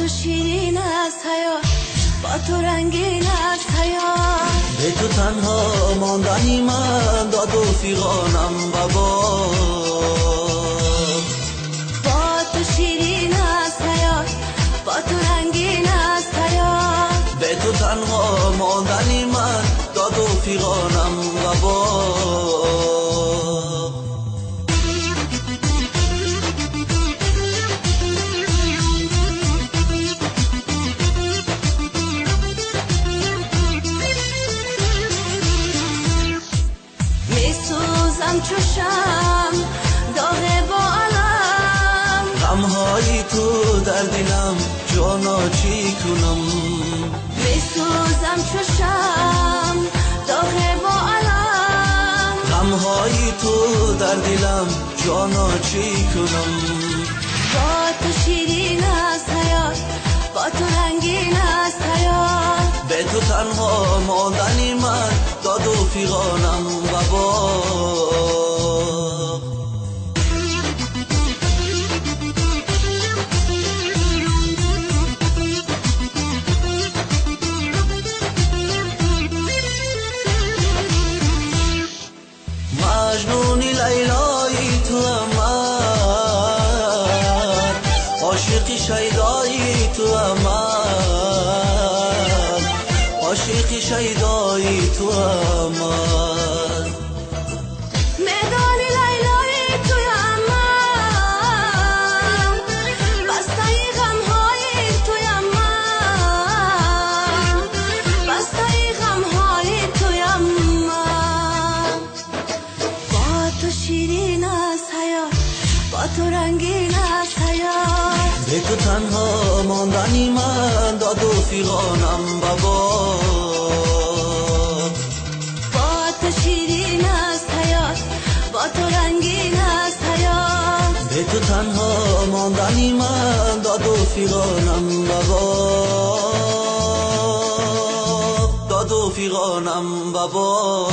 تو شیرین است حیات، با تو رنگین است حیات. به تو تنها ماندنی من داد و فیغانم بابا. با تو شیرین است حیات، با تو رنگین است حیات. به تو تنها ماندنی من داد و فیغانم بابا. میسوزم چو شمع داغ با علم، غمهای تو در دلم جانا چی کنم. میسوزم چو شمع داغ با علم، غمهای تو در دلم جانا چی کنم. با تو شیرین است حیات، با تو رنگین است حیات. به تو تنها ماندنی من داد و فیغانم بابا. مجنونی لیلایی تو من، عاشقی شیدایی تو من، عاشقی شیدایی تو من. میدانی لیلایی توی من، بستای غمهای توی من، بستای غمهای توی من. با تو شیرین است حیات، با تو رنگین است حیات. به تو تنها ماندنی من داد و فیغانم بابا. با تو شیرین است حیات، با تو رنگین است حیات. به تو تنها ماندنی من داد و فیغانم بابا. داد و فیغانم بابا.